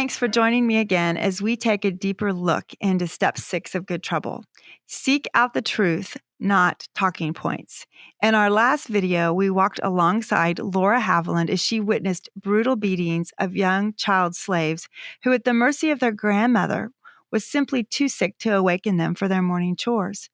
Thanks for joining me again as we take a deeper look into step 6 of Good Trouble. Seek out the truth, not talking points. In our last video, we walked alongside Laura Haviland as she witnessed brutal beatings of young child slaves who, at the mercy of their grandmother, was simply too sick to awaken them for their morning chores.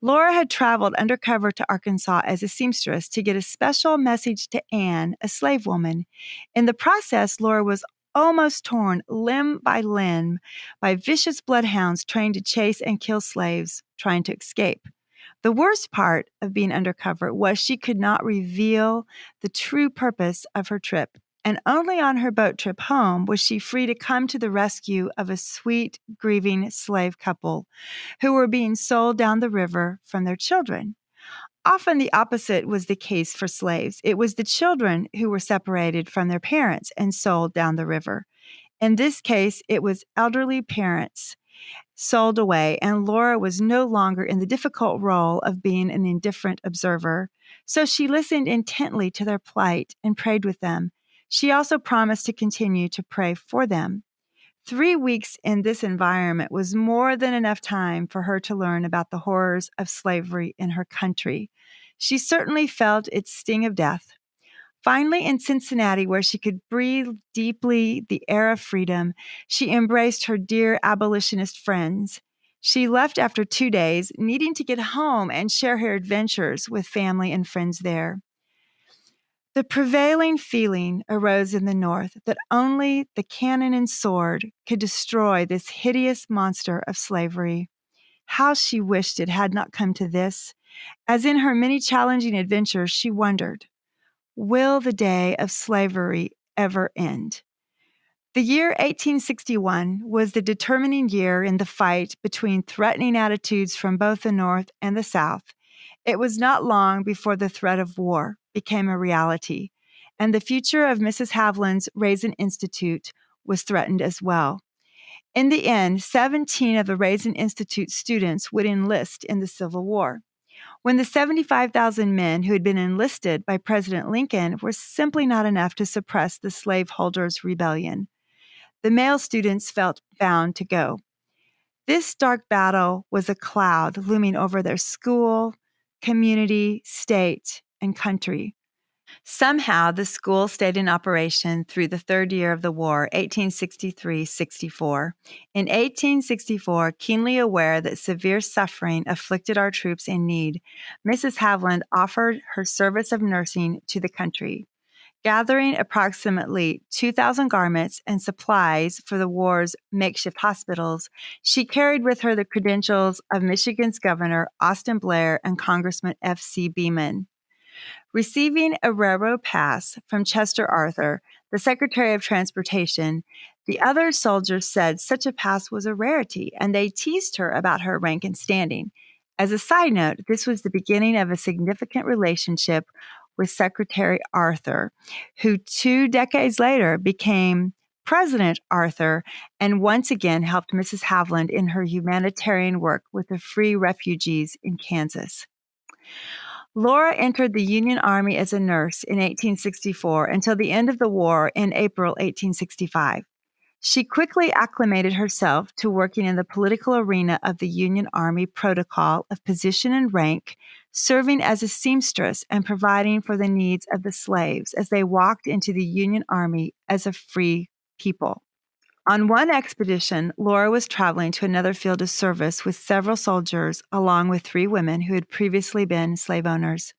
Laura had traveled undercover to Arkansas as a seamstress to get a special message to Anne, a slave woman. In the process, Laura was almost torn limb by limb by vicious bloodhounds trained to chase and kill slaves trying to escape. The worst part of being undercover was she could not reveal the true purpose of her trip, and only on her boat trip home was she free to come to the rescue of a sweet, grieving slave couple who were being sold down the river from their children. Often the opposite was the case for slaves. It was the children who were separated from their parents and sold down the river. In this case, it was elderly parents sold away, and Laura was no longer in the difficult role of being an indifferent observer. So she listened intently to their plight and prayed with them. She also promised to continue to pray for them. 3 weeks in this environment was more than enough time for her to learn about the horrors of slavery in her country. She certainly felt its sting of death. Finally, in Cincinnati, where she could breathe deeply the air of freedom, she embraced her dear abolitionist friends. She left after 2 days, needing to get home and share her adventures with family and friends there. The prevailing feeling arose in the North that only the cannon and sword could destroy this hideous monster of slavery. How she wished it had not come to this. As in her many challenging adventures, she wondered, will the day of slavery ever end? The year 1861 was the determining year in the fight between threatening attitudes from both the North and the South. It was not long before the threat of war became a reality, and the future of Mrs. Haviland's Raisin Institute was threatened as well. In the end, 17 of the Raisin Institute students would enlist in the Civil War. When the 75,000 men who had been enlisted by President Lincoln were simply not enough to suppress the slaveholders' rebellion, the male students felt bound to go. This dark battle was a cloud looming over their school, community, state, and country. Somehow, the school stayed in operation through the third year of the war, 1863-64. In 1864, keenly aware that severe suffering afflicted our troops in need, Mrs. Haviland offered her service of nursing to the country. Gathering approximately 2,000 garments and supplies for the war's makeshift hospitals, she carried with her the credentials of Michigan's Governor Austin Blair and Congressman F.C. Beeman. Receiving a railroad pass from Chester Arthur, the Secretary of Transportation, the other soldiers said such a pass was a rarity, and they teased her about her rank and standing. As a side note, this was the beginning of a significant relationship with Secretary Arthur, who 2 decades later became President Arthur and once again helped Mrs. Haviland in her humanitarian work with the free refugees in Kansas. Laura entered the Union Army as a nurse in 1864 until the end of the war in April 1865. She quickly acclimated herself to working in the political arena of the Union Army protocol of position and rank, serving as a seamstress and providing for the needs of the slaves as they walked into the Union Army as a free people. On one expedition, Laura was traveling to another field of service with several soldiers, along with 3 women who had previously been slave owners.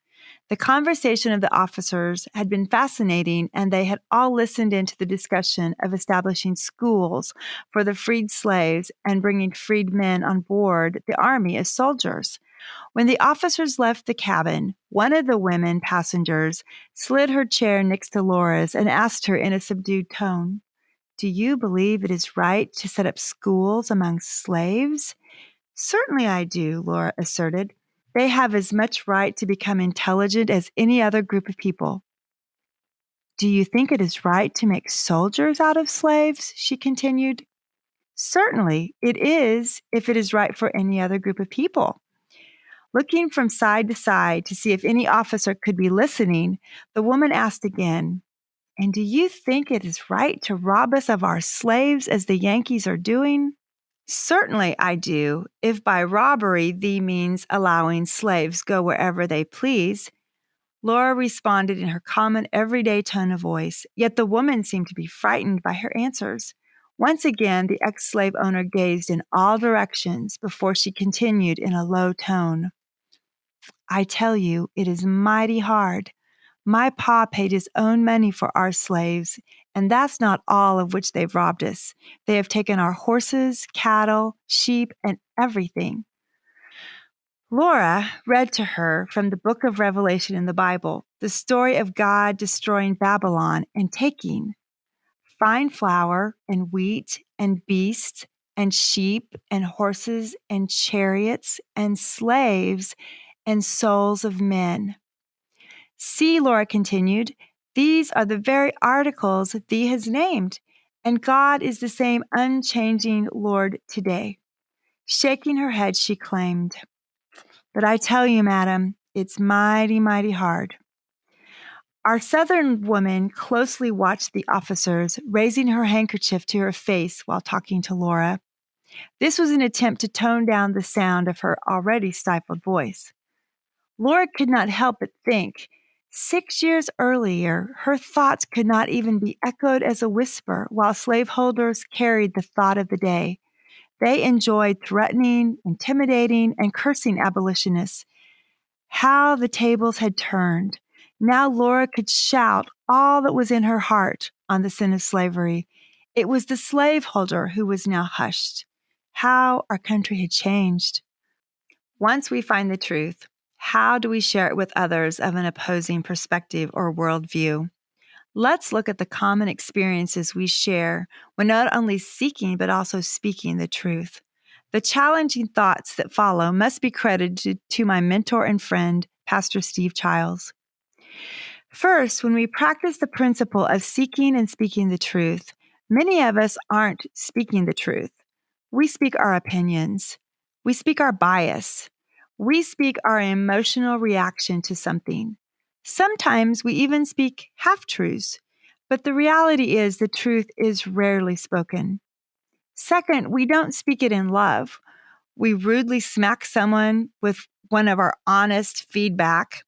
The conversation of the officers had been fascinating, and they had all listened into the discussion of establishing schools for the freed slaves and bringing freed men on board the army as soldiers. When the officers left the cabin, one of the women passengers slid her chair next to Laura's and asked her in a subdued tone, "Do you believe it is right to set up schools among slaves?" "Certainly I do," Laura asserted. "They have as much right to become intelligent as any other group of people." "Do you think it is right to make soldiers out of slaves?" she continued. "Certainly it is, if it is right for any other group of people." Looking from side to side to see if any officer could be listening, the woman asked again, And do you think it is right to rob us of our slaves as the Yankees are doing? Certainly I do, if by robbery thee means allowing slaves go wherever they please. Laura responded in her common everyday tone of voice, yet the woman seemed to be frightened by her answers. Once again, the ex-slave owner gazed in all directions before she continued in a low tone. I tell you, it is mighty hard. My pa paid his own money for our slaves, and that's not all of which they've robbed us. They have taken our horses, cattle, sheep, and everything. Laura read to her from the book of Revelation in the Bible, the story of God destroying Babylon and taking fine flour and wheat and beasts and sheep and horses and chariots and slaves and souls of men. See, Laura continued, these are the very articles thee has named, and God is the same unchanging Lord today. Shaking her head, she claimed, but I tell you, madam, it's mighty, mighty hard. Our Southern woman closely watched the officers, raising her handkerchief to her face while talking to Laura. This was an attempt to tone down the sound of her already stifled voice. Laura could not help but think, 6 years earlier, her thoughts could not even be echoed as a whisper while slaveholders carried the thought of the day. They enjoyed threatening, intimidating, and cursing abolitionists. How the tables had turned. Now Laura could shout all that was in her heart on the sin of slavery. It was the slaveholder who was now hushed. How our country had changed. Once we find the truth, how do we share it with others of an opposing perspective or worldview? Let's look at the common experiences we share when not only seeking but also speaking the truth. The challenging thoughts that follow must be credited to my mentor and friend, Pastor Steve Childs. First, when we practice the principle of seeking and speaking the truth, many of us aren't speaking the truth. We speak our opinions. We speak our bias. We speak our emotional reaction to something. Sometimes we even speak half-truths, but the reality is the truth is rarely spoken. Second, we don't speak it in love. We rudely smack someone with one of our honest feedback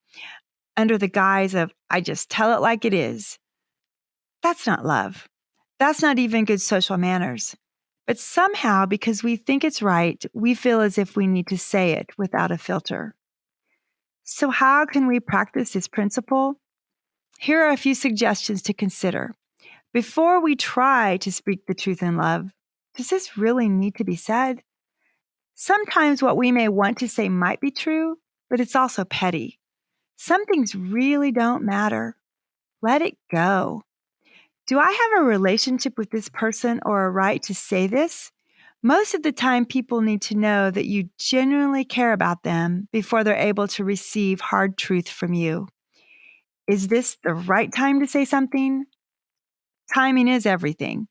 under the guise of, I just tell it like it is. That's not love. That's not even good social manners. But somehow, because we think it's right, we feel as if we need to say it without a filter. So how can we practice this principle? Here are a few suggestions to consider. Before we try to speak the truth in love, does this really need to be said? Sometimes what we may want to say might be true, but it's also petty. Some things really don't matter. Let it go. Do I have a relationship with this person or a right to say this? Most of the time, people need to know that you genuinely care about them before they're able to receive hard truth from you. Is this the right time to say something? Timing is everything.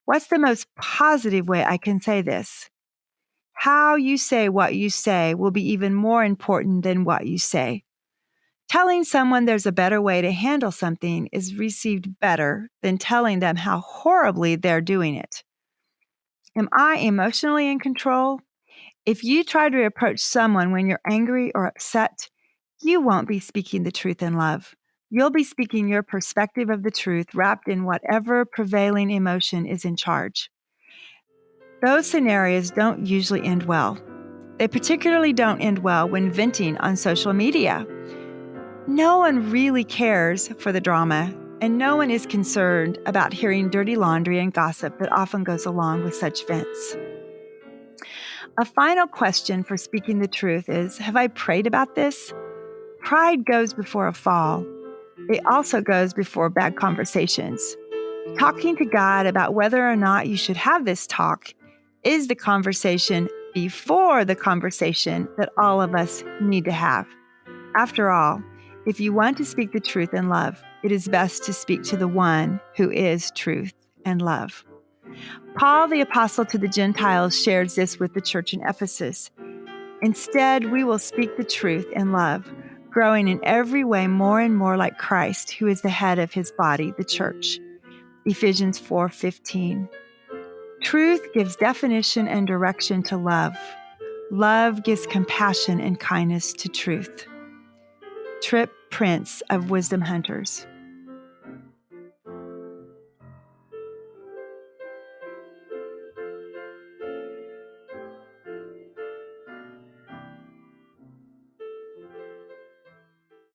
What's the most positive way I can say this? How you say what you say will be even more important than what you say. Telling someone there's a better way to handle something is received better than telling them how horribly they're doing it. Am I emotionally in control? If you try to approach someone when you're angry or upset, you won't be speaking the truth in love. You'll be speaking your perspective of the truth wrapped in whatever prevailing emotion is in charge. Those scenarios don't usually end well. They particularly don't end well when venting on social media. No one really cares for the drama, and no one is concerned about hearing dirty laundry and gossip that often goes along with such vents. A final question for speaking the truth is, have I prayed about this? Pride goes before a fall. It also goes before bad conversations. Talking to God about whether or not you should have this talk is the conversation before the conversation that all of us need to have. After all, if you want to speak the truth in love, it is best to speak to the one who is truth and love. Paul the apostle to the Gentiles shares this with the church in Ephesus. Instead, we will speak the truth in love, growing in every way more and more like Christ, who is the head of his body, the church. Ephesians 4:15. Truth gives definition and direction to love. Love gives compassion and kindness to truth. Trip Prince of Wisdom Hunters.